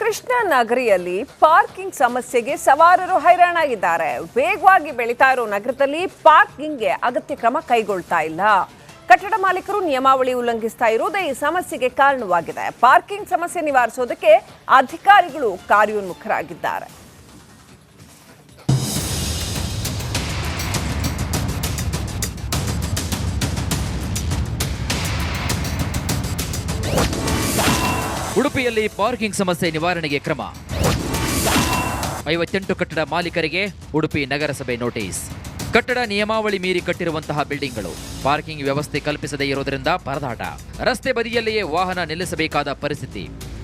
Krishna ನಗರಿಯಲ್ಲಿ parking ಸಮಸ್ಯೆಗೆ ಸವಾರರು ಹೈರಾಣಾಗಿದ್ದಾರೆ. ವೇಗವಾಗಿ ಬೆಳೀತಾ ಇರೋ ನಗರದಲ್ಲಿ ಪಾರ್ಕಿಂಗ್ಗೆ ಅಗತ್ಯ ಕ್ರಮ ಕೈಗೊಳ್ತಾ ಇಲ್ಲ. ಕಟ್ಟಡ ಮಾಲೀಕರು ನಿಯಮಾವಳಿ ಉಲ್ಲಂಘಿಸ್ತಾ ಇರುವುದೇ ಈ ಸಮಸ್ಯೆಗೆ ಕಾರಣವಾಗಿದೆ. ಪಾರ್ಕಿಂಗ್ ಸಮಸ್ಯೆ ನಿವಾರಿಸೋದಕ್ಕೆ ಅಧಿಕಾರಿಗಳು ಕಾರ್ಯೋನ್ಮುಖರಾಗಿದ್ದಾರೆ. ಉಡುಪಿಯಲ್ಲಿ ಪಾರ್ಕಿಂಗ್ ಸಮಸ್ಯೆ ನಿವಾರಣೆಗೆ ಕ್ರಮ. 58 ಕಟ್ಟಡ ಮಾಲೀಕರಿಗೆ ಉಡುಪಿ ನಗರಸಭೆ ನೋಟಿಸ್. ಕಟ್ಟಡ ನಿಯಮಾವಳಿ ಮೀರಿ ಕಟ್ಟಿರುವಂತಹ ಬಿಲ್ಡಿಂಗ್ಗಳು ಪಾರ್ಕಿಂಗ್ ವ್ಯವಸ್ಥೆ ಕಲ್ಪಿಸದೇ ಇರುವುದರಿಂದ ಪರದಾಟ. ರಸ್ತೆ ಬದಿಯಲ್ಲಿಯೇ ವಾಹನ ನಿಲ್ಲಿಸಬೇಕಾದ ಪರಿಸ್ಥಿತಿ.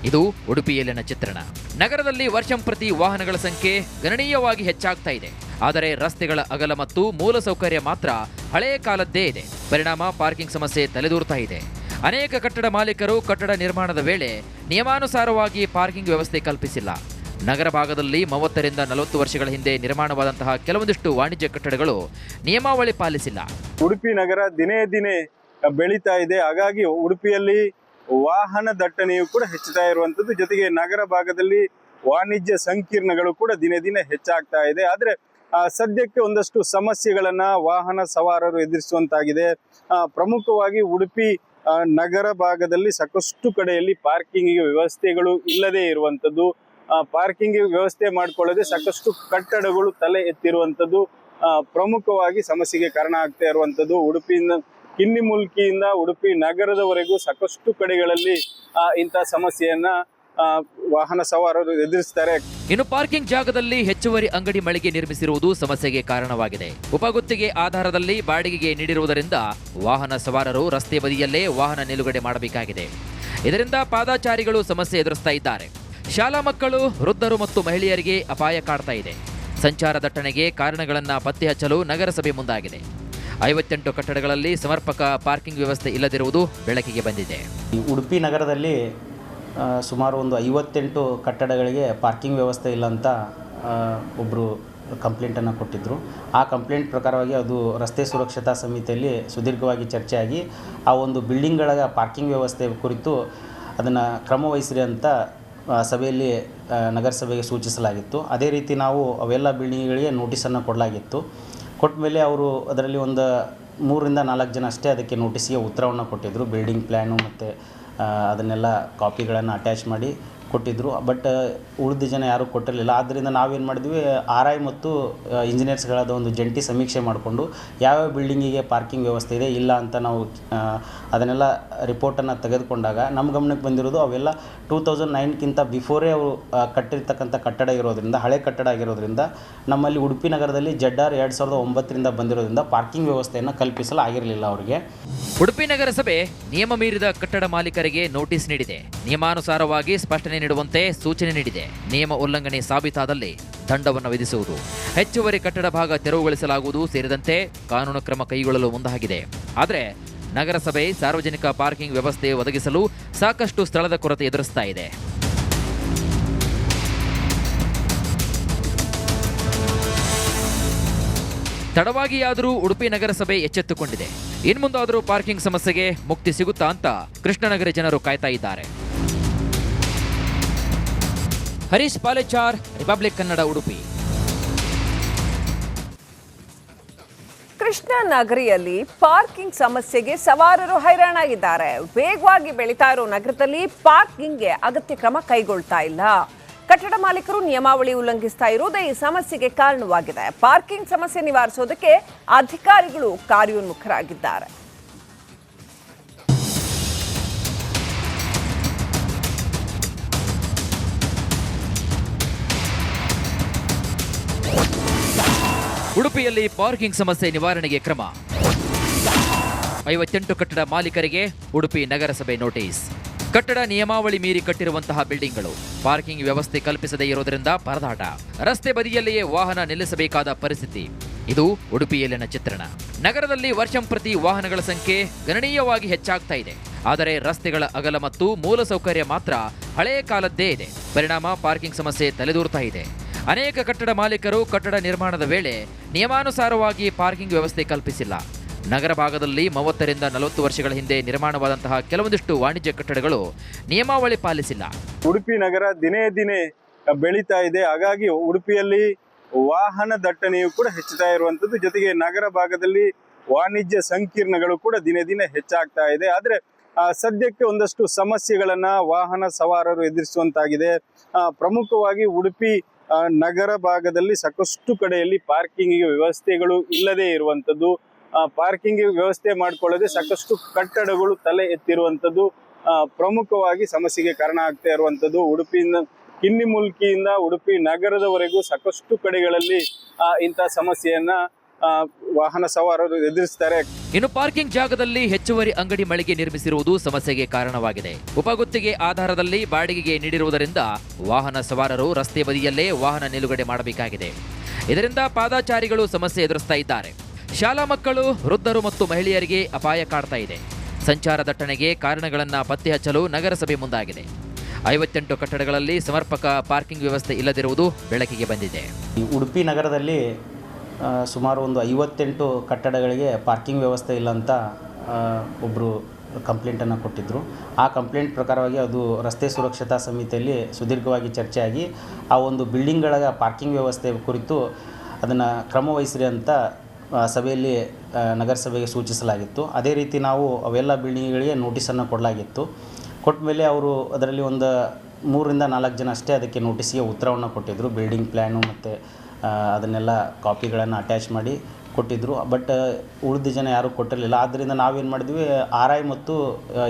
ಇದು ಉಡುಪಿಯಲ್ಲಿನ ಚಿತ್ರಣ. ನಗರದಲ್ಲಿ ವರ್ಷಂಪ್ರತಿ ವಾಹನಗಳ ಸಂಖ್ಯೆ ಗಣನೀಯವಾಗಿ ಹೆಚ್ಚಾಗ್ತಾ ಇದೆ. ಆದರೆ ರಸ್ತೆಗಳ ಅಗಲ ಮತ್ತು ಮೂಲಸೌಕರ್ಯ ಮಾತ್ರ ಹಳೆಯ ಕಾಲದ್ದೇ ಇದೆ. ಪರಿಣಾಮ ಪಾರ್ಕಿಂಗ್ ಸಮಸ್ಯೆ ತಲೆದೂರ್ತಾ ಇದೆ. ಅನೇಕ ಕಟ್ಟಡ ಮಾಲೀಕರು ಕಟ್ಟಡ ನಿರ್ಮಾಣದ ವೇಳೆ ನಿಯಮಾನುಸಾರವಾಗಿ ಪಾರ್ಕಿಂಗ್ ವ್ಯವಸ್ಥೆ ಕಲ್ಪಿಸಿಲ್ಲ. ನಗರ ಭಾಗದಲ್ಲಿ 30ರಿಂದ 40 ವರ್ಷಗಳ ಹಿಂದೆ ನಿರ್ಮಾಣವಾದಂತಹ ಕೆಲವೊಂದಿಷ್ಟು ವಾಣಿಜ್ಯ ಕಟ್ಟಡಗಳು ನಿಯಮಾವಳಿ ಪಾಲಿಸಿಲ್ಲ. ಉಡುಪಿ ನಗರ ದಿನೇ ದಿನೇ ಬೆಳೀತಾ ಇದೆ. ಹಾಗಾಗಿ ಉಡುಪಿಯಲ್ಲಿ ವಾಹನ ದಟ್ಟಣೆಯು ಕೂಡ ಹೆಚ್ಚುತ್ತಾ ಇರುವಂತದ್ದು. ಜೊತೆಗೆ ನಗರ ಭಾಗದಲ್ಲಿ ವಾಣಿಜ್ಯ ಸಂಕೀರ್ಣಗಳು ಕೂಡ ದಿನೇ ದಿನೇ ಹೆಚ್ಚಾಗ್ತಾ ಇದೆ. ಆದ್ರೆ ಸದ್ಯಕ್ಕೆ ಒಂದಷ್ಟು ಸಮಸ್ಯೆಗಳನ್ನ ವಾಹನ ಸವಾರರು ಎದುರಿಸುವಂತಾಗಿದೆ. ಪ್ರಮುಖವಾಗಿ ಉಡುಪಿ ನಗರ ಭಾಗದಲ್ಲಿ ಸಾಕಷ್ಟು ಕಡೆಯಲ್ಲಿ ಪಾರ್ಕಿಂಗ್ ವ್ಯವಸ್ಥೆಗಳು ಇಲ್ಲದೆ ಇರುವಂತದ್ದು, ಪಾರ್ಕಿಂಗ್ ವ್ಯವಸ್ಥೆ ಮಾಡಿಕೊಳ್ಳದೆ ಸಾಕಷ್ಟು ಕಟ್ಟಡಗಳು ತಲೆ ಎತ್ತಿರುವಂತದ್ದು ಪ್ರಮುಖವಾಗಿ ಸಮಸ್ಯೆಗೆ ಕಾರಣ ಆಗ್ತಾ ಇರುವಂತದ್ದು. ಉಡುಪಿಯಿಂದ ಕಿನ್ನಿಮುಲ್ಕಿಯಿಂದ ಉಡುಪಿ ನಗರದವರೆಗೂ ಸಾಕಷ್ಟು ಕಡೆಗಳಲ್ಲಿ ಇಂತಹ ಸಮಸ್ಯೆಯನ್ನ ವಾಹನ ಸವಾರರು ಎದುರಿಸ್ತಾರೆ. ಇನ್ನು ಪಾರ್ಕಿಂಗ್ ಜಾಗದಲ್ಲಿ ಹೆಚ್ಚುವರಿ ಅಂಗಡಿ ಮಳಿಗೆ ನಿರ್ಮಿಸಿರುವುದು ಸಮಸ್ಯೆಗೆ ಕಾರಣವಾಗಿದೆ. ಉಪಗುತ್ತಿಗೆ ಆಧಾರದಲ್ಲಿ ಬಾಡಿಗೆಗೆ ನೀಡಿರುವುದರಿಂದ ವಾಹನ ಸವಾರರು ರಸ್ತೆ ಬದಿಯಲ್ಲೇ ವಾಹನ ನಿಲುಗಡೆ ಮಾಡಬೇಕಾಗಿದೆ. ಇದರಿಂದ ಪಾದಾಚಾರಿಗಳು ಸಮಸ್ಯೆ ಎದುರಿಸ್ತಾ ಇದ್ದಾರೆ. ಶಾಲಾ ಮಕ್ಕಳು, ವೃದ್ಧರು ಮತ್ತು ಮಹಿಳೆಯರಿಗೆ ಅಪಾಯ ಕಾಡ್ತಾ ಇದೆ. ಸಂಚಾರ ದಟ್ಟಣೆಗೆ ಕಾರಣಗಳನ್ನ ಪತ್ತೆ ಹಚ್ಚಲು ನಗರಸಭೆ ಮುಂದಾಗಿದೆ. 58 ಕಟ್ಟಡಗಳಲ್ಲಿ ಸಮರ್ಪಕ ಪಾರ್ಕಿಂಗ್ ವ್ಯವಸ್ಥೆ ಇಲ್ಲದಿರುವುದು ಬೆಳಕಿಗೆ ಬಂದಿದೆ. ಉಡುಪಿ ನಗರದಲ್ಲಿ ಸುಮಾರು ಒಂದು 58 ಕಟ್ಟಡಗಳಿಗೆ ಪಾರ್ಕಿಂಗ್ ವ್ಯವಸ್ಥೆ ಇಲ್ಲ ಅಂತ ಒಬ್ಬರು ಕಂಪ್ಲೇಂಟನ್ನು ಕೊಟ್ಟಿದ್ದರು. ಆ ಕಂಪ್ಲೇಂಟ್ ಪ್ರಕಾರವಾಗಿ ಅದು ರಸ್ತೆ ಸುರಕ್ಷತಾ ಸಮಿತಿಯಲ್ಲಿ ಸುದೀರ್ಘವಾಗಿ ಚರ್ಚೆಯಾಗಿ ಆ ಒಂದು ಬಿಲ್ಡಿಂಗ್ಗಳ ಪಾರ್ಕಿಂಗ್ ವ್ಯವಸ್ಥೆ ಕುರಿತು ಅದನ್ನು ಕ್ರಮವಹಿಸಿರಿ ಅಂತ ಸಭೆಯಲ್ಲಿ ನಗರಸಭೆಗೆ ಸೂಚಿಸಲಾಗಿತ್ತು. ಅದೇ ರೀತಿ ನಾವು ಅವೆಲ್ಲ ಬಿಲ್ಡಿಂಗ್ಗಳಿಗೆ ನೋಟಿಸನ್ನು ಕೊಡಲಾಗಿತ್ತು. ಕೊಟ್ಟ ಮೇಲೆ ಅವರು ಅದರಲ್ಲಿ ಒಂದು 3ರಿಂದ 4 ಜನ ಅಷ್ಟೇ ಅದಕ್ಕೆ ನೋಟಿಸಿಗೆ ಉತ್ತರವನ್ನು ಕೊಟ್ಟಿದ್ದರು. ಬಿಲ್ಡಿಂಗ್ ಪ್ಲ್ಯಾನು ಮತ್ತು ಅದನ್ನೆಲ್ಲ ಕಾಪಿಗಳನ್ನು ಅಟ್ಯಾಚ್ ಮಾಡಿ ಕೊಟ್ಟಿದ್ದರು. ಬಟ್ ಉಳಿದ ಜನ ಯಾರೂ ಕೊಟ್ಟಿರಲಿಲ್ಲ. ಆದ್ದರಿಂದ ನಾವೇನು ಮಾಡಿದ್ವಿ, RI ಮತ್ತು ಇಂಜಿನಿಯರ್ಸ್ಗಳಾದ ಒಂದು ಜಂಟಿ ಸಮೀಕ್ಷೆ ಮಾಡಿಕೊಂಡು ಯಾವ್ಯಾವ ಬಿಲ್ಡಿಂಗಿಗೆ ಪಾರ್ಕಿಂಗ್ ವ್ಯವಸ್ಥೆ ಇದೆ ಇಲ್ಲ ಅಂತ ನಾವು ಅದನ್ನೆಲ್ಲ ರಿಪೋರ್ಟನ್ನು ತೆಗೆದುಕೊಂಡಾಗ ನಮ್ಮ ಗಮನಕ್ಕೆ ಬಂದಿರೋದು ಅವೆಲ್ಲ 2009ಕ್ಕಿಂತ ಬಿಫೋರೇ ಅವರು ಕಟ್ಟಿರ್ತಕ್ಕಂಥ ಕಟ್ಟಡ ಇರೋದ್ರಿಂದ, ಹಳೆ ಕಟ್ಟಡ ಆಗಿರೋದ್ರಿಂದ ನಮ್ಮಲ್ಲಿ ಉಡುಪಿ ನಗರದಲ್ಲಿ ZR 2009ರಿಂದ ಬಂದಿರೋದ್ರಿಂದ ಪಾರ್ಕಿಂಗ್ ವ್ಯವಸ್ಥೆಯನ್ನು ಕಲ್ಪಿಸಲು ಆಗಿರಲಿಲ್ಲ ಅವರಿಗೆ. ಉಡುಪಿ ನಗರಸಭೆ ನಿಯಮ ಮೀರಿದ ಕಟ್ಟಡ ಮಾಲೀಕರಿಗೆ ನೋಟಿಸ್ ನೀಡಿದೆ. ನಿಯಮಾನುಸಾರವಾಗಿ ಸ್ಪಷ್ಟನೆ ನೀಡುವಂತೆ ಸೂಚನೆ ನೀಡಿದೆ. ನಿಯಮ ಉಲ್ಲಂಘನೆ ಸಾಬೀತಾದಲ್ಲಿ ದಂಡವನ್ನು ವಿಧಿಸುವುದು, ಹೆಚ್ಚುವರಿ ಕಟ್ಟಡ ಭಾಗ ತೆರವುಗೊಳಿಸಲಾಗುವುದು ಸೇರಿದಂತೆ ಕಾನೂನು ಕ್ರಮ ಕೈಗೊಳ್ಳಲು ಮುಂದಾಗಿದೆ. ಆದರೆ ನಗರಸಭೆ ಸಾರ್ವಜನಿಕ ಪಾರ್ಕಿಂಗ್ ವ್ಯವಸ್ಥೆ ಒದಗಿಸಲು ಸಾಕಷ್ಟು ಸ್ಥಳದ ಕೊರತೆ ಎದುರಿಸ್ತಾ ಇದೆ. ತಡವಾಗಿಯಾದರೂ ಉಡುಪಿ ನಗರಸಭೆ ಎಚ್ಚೆತ್ತುಕೊಂಡಿದೆ. ಇನ್ಮುಂದಾದರೂ ಪಾರ್ಕಿಂಗ್ ಸಮಸ್ಯೆಗೆ ಮುಕ್ತಿ ಸಿಗುತ್ತಾ ಅಂತ ಕೃಷ್ಣನಗರ ಜನರು ಕಾಯ್ತಾ ಇದ್ದಾರೆ. ಹರೀಶ್ ಪಾಲೇಚಾರ್, ರಿಪಬ್ಲಿಕ್ ಕನ್ನಡ, ಉಡುಪಿ. ಕೃಷ್ಣ ನಗರಿಯಲ್ಲಿ ಪಾರ್ಕಿಂಗ್ ಸಮಸ್ಯೆಗೆ ಸವಾರರು ಹೈರಾಣಾಗಿದ್ದಾರೆ. ವೇಗವಾಗಿ ಬೆಳೀತಾ ಇರೋ ನಗರದಲ್ಲಿ ಪಾರ್ಕಿಂಗ್ಗೆ ಅಗತ್ಯ ಕ್ರಮ ಕೈಗೊಳ್ತಾ ಇಲ್ಲ. ಕಟ್ಟಡ ಮಾಲೀಕರು ನಿಯಮಾವಳಿ ಉಲ್ಲಂಘಿಸ್ತಾ ಇರುವುದೇ ಈ ಸಮಸ್ಯೆಗೆ ಕಾರಣವಾಗಿದೆ. ಪಾರ್ಕಿಂಗ್ ಸಮಸ್ಯೆ ನಿವಾರಿಸೋದಕ್ಕೆ ಅಧಿಕಾರಿಗಳು ಕಾರ್ಯೋನ್ಮುಖರಾಗಿದ್ದಾರೆ. ಉಡುಪಿಯಲ್ಲಿ ಪಾರ್ಕಿಂಗ್ ಸಮಸ್ಯೆ ನಿವಾರಣೆಗೆ ಕ್ರಮ. 58 ಕಟ್ಟಡ ಮಾಲೀಕರಿಗೆ ಉಡುಪಿ ನಗರಸಭೆ ನೋಟಿಸ್. ಕಟ್ಟಡ ನಿಯಮಾವಳಿ ಮೀರಿ ಕಟ್ಟಿರುವಂತಹ ಬಿಲ್ಡಿಂಗ್ಗಳು ಪಾರ್ಕಿಂಗ್ ವ್ಯವಸ್ಥೆ ಕಲ್ಪಿಸದೇ ಇರುವುದರಿಂದ ಪರದಾಟ. ರಸ್ತೆ ಬದಿಯಲ್ಲಿಯೇ ವಾಹನ ನಿಲ್ಲಿಸಬೇಕಾದ ಪರಿಸ್ಥಿತಿ. ಇದು ಉಡುಪಿಯಲ್ಲಿನ ಚಿತ್ರಣ. ನಗರದಲ್ಲಿ ವರ್ಷಂಪ್ರತಿ ವಾಹನಗಳ ಸಂಖ್ಯೆ ಗಣನೀಯವಾಗಿ ಹೆಚ್ಚಾಗ್ತಾ ಇದೆ. ಆದರೆ ರಸ್ತೆಗಳ ಅಗಲ ಮತ್ತು ಮೂಲಸೌಕರ್ಯ ಮಾತ್ರ ಹಳೆಯ ಕಾಲದ್ದೇ ಇದೆ. ಪರಿಣಾಮ ಪಾರ್ಕಿಂಗ್ ಸಮಸ್ಯೆ ತಲೆದೂರ್ತಾ ಇದೆ. ಅನೇಕ ಕಟ್ಟಡ ಮಾಲೀಕರು ಕಟ್ಟಡ ನಿರ್ಮಾಣದ ವೇಳೆ ನಿಯಮಾನುಸಾರವಾಗಿ ಪಾರ್ಕಿಂಗ್ ವ್ಯವಸ್ಥೆ ಕಲ್ಪಿಸಿಲ್ಲ. ನಗರ ಭಾಗದಲ್ಲಿ 30ರಿಂದ 40 ವರ್ಷಗಳ ಹಿಂದೆ ನಿರ್ಮಾಣವಾದಂತಹ ಕೆಲವೊಂದಿಷ್ಟು ವಾಣಿಜ್ಯ ಕಟ್ಟಡಗಳು ನಿಯಮಾವಳಿ ಪಾಲಿಸಿಲ್ಲ. ಉಡುಪಿ ನಗರ ದಿನೇ ದಿನೇ ಬೆಳೀತಾ ಇದೆ. ಹಾಗಾಗಿ ಉಡುಪಿಯಲ್ಲಿ ವಾಹನ ದಟ್ಟಣೆಯು ಕೂಡ ಹೆಚ್ಚುತ್ತಾ ಇರುವಂತದ್ದು, ಜೊತೆಗೆ ನಗರ ಭಾಗದಲ್ಲಿ ವಾಣಿಜ್ಯ ಸಂಕೀರ್ಣಗಳು ಕೂಡ ದಿನೇ ದಿನೇ ಹೆಚ್ಚಾಗ್ತಾ ಇದೆ. ಆದ್ರೆ ಸದ್ಯಕ್ಕೆ ಒಂದಷ್ಟು ಸಮಸ್ಯೆಗಳನ್ನ ವಾಹನ ಸವಾರರು ಎದುರಿಸುವಂತಾಗಿದೆ. ಪ್ರಮುಖವಾಗಿ ಉಡುಪಿ ನಗರ ಭಾಗದಲ್ಲಿ ಸಾಕಷ್ಟು ಕಡೆಯಲ್ಲಿ ಪಾರ್ಕಿಂಗ್ ವ್ಯವಸ್ಥೆಗಳು ಇಲ್ಲದೆ ಇರುವಂತದ್ದು, ಪಾರ್ಕಿಂಗ್ ವ್ಯವಸ್ಥೆ ಮಾಡ್ಕೊಳ್ಳದೆ ಸಾಕಷ್ಟು ಕಟ್ಟಡಗಳು ತಲೆ ಎತ್ತಿರುವಂತದ್ದು ಪ್ರಮುಖವಾಗಿ ಸಮಸ್ಯೆಗೆ ಕಾರಣ ಆಗ್ತಾ ಇರುವಂತದ್ದು. ಉಡುಪಿಯಿಂದ ಕಿನ್ನಿಮುಲ್ಕಿಯಿಂದ ಉಡುಪಿ ನಗರದವರೆಗೂ ಸಾಕಷ್ಟು ಕಡೆಗಳಲ್ಲಿ ಇಂಥ ಸಮಸ್ಯೆಯನ್ನ ವಾಹನ ಸವಾರರು ಎದುರಿಸ್ತಾರೆ. ಇನ್ನು ಪಾರ್ಕಿಂಗ್ ಜಾಗದಲ್ಲಿ ಹೆಚ್ಚುವರಿ ಅಂಗಡಿ ಮಳಿಗೆ ನಿರ್ಮಿಸಿರುವುದು ಸಮಸ್ಯೆಗೆ ಕಾರಣವಾಗಿದೆ. ಉಪಗುತ್ತಿಗೆ ಆಧಾರದಲ್ಲಿ ಬಾಡಿಗೆಗೆ ನೀಡಿರುವುದರಿಂದ ವಾಹನ ಸವಾರರು ರಸ್ತೆ ಬದಿಯಲ್ಲೇ ವಾಹನ ನಿಲುಗಡೆ ಮಾಡಬೇಕಾಗಿದೆ. ಇದರಿಂದ ಪಾದಾಚಾರಿಗಳು ಸಮಸ್ಯೆ ಎದುರಿಸ್ತಾ ಇದ್ದಾರೆ. ಶಾಲಾ ಮಕ್ಕಳು, ವೃದ್ಧರು ಮತ್ತು ಮಹಿಳೆಯರಿಗೆ ಅಪಾಯ ಕಾಡ್ತಾ ಇದೆ. ಸಂಚಾರ ದಟ್ಟಣೆಗೆ ಕಾರಣಗಳನ್ನ ಪತ್ತೆ ಹಚ್ಚಲು ನಗರಸಭೆ ಮುಂದಾಗಿದೆ. 58 ಕಟ್ಟಡಗಳಲ್ಲಿ ಸಮರ್ಪಕ ಪಾರ್ಕಿಂಗ್ ವ್ಯವಸ್ಥೆ ಇಲ್ಲದಿರುವುದು ಬೆಳಕಿಗೆ ಬಂದಿದೆ. ಈ ಉಡುಪಿ ನಗರದಲ್ಲಿ ಸುಮಾರು ಒಂದು 58 ಕಟ್ಟಡಗಳಿಗೆ ಪಾರ್ಕಿಂಗ್ ವ್ಯವಸ್ಥೆ ಇಲ್ಲ ಅಂತ ಒಬ್ಬರು ಕಂಪ್ಲೇಂಟನ್ನು ಕೊಟ್ಟಿದ್ದರು. ಆ ಕಂಪ್ಲೇಂಟ್ ಪ್ರಕಾರವಾಗಿ ಅದು ರಸ್ತೆ ಸುರಕ್ಷತಾ ಸಮಿತಿಯಲ್ಲಿ ಸುದೀರ್ಘವಾಗಿ ಚರ್ಚೆಯಾಗಿ ಆ ಒಂದು ಬಿಲ್ಡಿಂಗ್ಗಳ ಪಾರ್ಕಿಂಗ್ ವ್ಯವಸ್ಥೆ ಕುರಿತು ಅದನ್ನು ಕ್ರಮ ವಹಿಸಿರಿ ಅಂತ ಸಭೆಯಲ್ಲಿ ನಗರಸಭೆಗೆ ಸೂಚಿಸಲಾಗಿತ್ತು. ಅದೇ ರೀತಿ ನಾವು ಅವೆಲ್ಲ ಬಿಲ್ಡಿಂಗ್ಗಳಿಗೆ ನೋಟಿಸನ್ನು ಕೊಡಲಾಗಿತ್ತು. ಕೊಟ್ಟ ಮೇಲೆ ಅವರು ಅದರಲ್ಲಿ ಒಂದು 3 ರಿಂದ 4 ಜನ ಅಷ್ಟೇ ಅದಕ್ಕೆ ನೋಟಿಸ್ಗೆ ಉತ್ತರವನ್ನು ಕೊಟ್ಟಿದ್ದರು. ಬಿಲ್ಡಿಂಗ್ ಪ್ಲ್ಯಾನು ಮತ್ತು ಅದನ್ನೆಲ್ಲ ಕಾಪಿಗಳನ್ನು ಅಟ್ಯಾಚ್ ಮಾಡಿ ಕೊಟ್ಟಿದ್ದರು. ಬಟ್ ಉಳಿದ ಜನ ಯಾರೂ ಕೊಟ್ಟಿರಲಿಲ್ಲ. ಆದ್ದರಿಂದ ನಾವೇನು ಮಾಡಿದ್ವಿ, RI ಮತ್ತು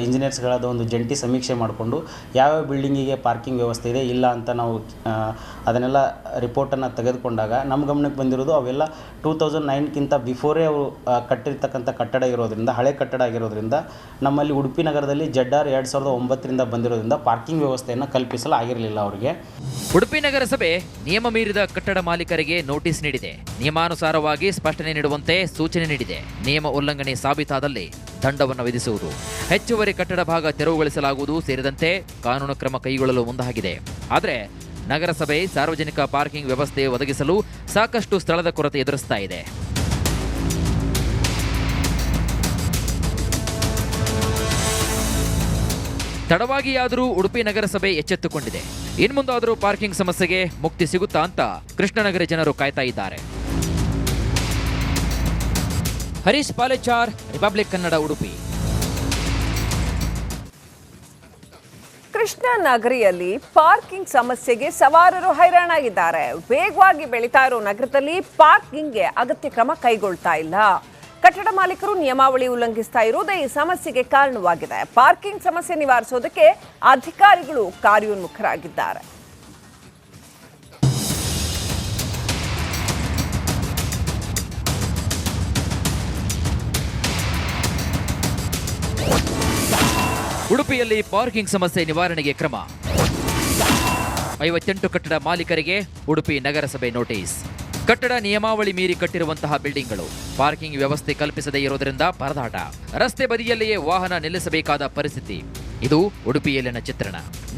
ಇಂಜಿನಿಯರ್ಸ್ಗಳಾದ ಒಂದು ಜಂಟಿ ಸಮೀಕ್ಷೆ ಮಾಡಿಕೊಂಡು ಯಾವ್ಯಾವ ಬಿಲ್ಡಿಂಗಿಗೆ ಪಾರ್ಕಿಂಗ್ ವ್ಯವಸ್ಥೆ ಇದೆ ಇಲ್ಲ ಅಂತ ನಾವು ಅದನ್ನೆಲ್ಲ ರಿಪೋರ್ಟನ್ನು ತೆಗೆದುಕೊಂಡಾಗ ನಮ್ಮ ಗಮನಕ್ಕೆ ಬಂದಿರೋದು ಅವೆಲ್ಲ 2009ಕ್ಕಿಂತ ಬಿಫೋರೇ ಅವರು ಕಟ್ಟಿರ್ತಕ್ಕಂಥ ಕಟ್ಟಡ ಇರೋದ್ರಿಂದ, ಹಳೆ ಕಟ್ಟಡ ಆಗಿರೋದ್ರಿಂದ ನಮ್ಮಲ್ಲಿ ಉಡುಪಿ ನಗರದಲ್ಲಿ ZR 2009ರಿಂದ ಬಂದಿರೋದ್ರಿಂದ ಪಾರ್ಕಿಂಗ್ ವ್ಯವಸ್ಥೆಯನ್ನು ಕಲ್ಪಿಸಲಾಗಿರಲಿಲ್ಲ ಅವರಿಗೆ. ಉಡುಪಿ ನಗರಸಭೆ ನಿಯಮ ಮೀರಿದ ಕಟ್ಟಡ ಮಾಲೀಕರಿಗೆ ನೋಟಿಸ್ ನೀಡಿದೆ. ನಿಯಮಾನುಸಾರವಾಗಿ ಸ್ಪಷ್ಟನೆ ನೀಡುವಂತೆ ಸೂಚನೆ ನೀಡಿದೆ. ನಿಯಮ ಉಲ್ಲಂಘನೆ ಸಾಬೀತಾದಲ್ಲಿ ದಂಡವನ್ನು ವಿಧಿಸುವುದು, ಹೆಚ್ಚುವರಿ ಕಟ್ಟಡ ಭಾಗ ತೆರವುಗೊಳಿಸಲಾಗುವುದು ಸೇರಿದಂತೆ ಕಾನೂನು ಕ್ರಮ ಕೈಗೊಳ್ಳಲು ಮುಂದಾಗಿದೆ. ಆದರೆ ನಗರಸಭೆ ಸಾರ್ವಜನಿಕ ಪಾರ್ಕಿಂಗ್ ವ್ಯವಸ್ಥೆ ಒದಗಿಸಲು ಸಾಕಷ್ಟು ಸ್ಥಳದ ಕೊರತೆ ಎದುರಿಸ್ತಾ ಇದೆ. ತಡವಾಗಿಯಾದರೂ ಉಡುಪಿ ನಗರಸಭೆ ಎಚ್ಚೆತ್ತುಕೊಂಡಿದೆ. ಇನ್ಮುಂದಾದರೂ ಪಾರ್ಕಿಂಗ್ ಸಮಸ್ಯೆಗೆ ಮುಕ್ತಿ ಸಿಗುತ್ತಾ ಅಂತ ಕೃಷ್ಣನಗರ ಜನರು ಕಾಯ್ತಾ ಇದ್ದಾರೆ. ಹರೀಶ್ ಪಾಲೆಚಾರ್, ರಿಪಬ್ಲಿಕ್ ಕನ್ನಡ, ಉಡುಪಿ. ಕೃಷ್ಣನಗರಿಯಲ್ಲಿ ಪಾರ್ಕಿಂಗ್ ಸಮಸ್ಯೆಗೆ ಸವಾರರು ಹೈರಾಣಾಗಿದ್ದಾರೆ. ವೇಗವಾಗಿ ಬೆಳೀತಾ ಇರೋ ನಗರದಲ್ಲಿ ಪಾರ್ಕಿಂಗ್ಗೆ ಅಗತ್ಯ ಕ್ರಮ ಕೈಗೊಳ್ತಾ ಇಲ್ಲ. ಕಟ್ಟಡ ಮಾಲೀಕರು ನಿಯಮಾವಳಿ ಉಲ್ಲಂಘಿಸ್ತಾ ಇರುವುದೇ ಈ ಸಮಸ್ಯೆಗೆ ಕಾರಣವಾಗಿದೆ. ಪಾರ್ಕಿಂಗ್ ಸಮಸ್ಯೆ ನಿವಾರಿಸೋದಕ್ಕೆ ಅಧಿಕಾರಿಗಳು ಕಾರ್ಯೋನ್ಮುಖರಾಗಿದ್ದಾರೆ. ಉಡುಪಿಯಲ್ಲಿ ಪಾರ್ಕಿಂಗ್ ಸಮಸ್ಯೆ ನಿವಾರಣೆಗೆ ಕ್ರಮ. 58 ಕಟ್ಟಡ ಮಾಲೀಕರಿಗೆ ಉಡುಪಿ ನಗರಸಭೆ ನೋಟಿಸ್. ಕಟ್ಟಡ ನಿಯಮಾವಳಿ ಮೀರಿ ಕಟ್ಟಿರುವಂತಹ ಬಿಲ್ಡಿಂಗ್ಗಳು ಪಾರ್ಕಿಂಗ್ ವ್ಯವಸ್ಥೆ ಕಲ್ಪಿಸದೇ ಇರುವುದರಿಂದ ಪರದಾಟ. ರಸ್ತೆ ಬದಿಯಲ್ಲಿಯೇ ವಾಹನ ನಿಲ್ಲಿಸಬೇಕಾದ ಪರಿಸ್ಥಿತಿ. ಇದು ಉಡುಪಿಯಲ್ಲಿನ ಚಿತ್ರಣ.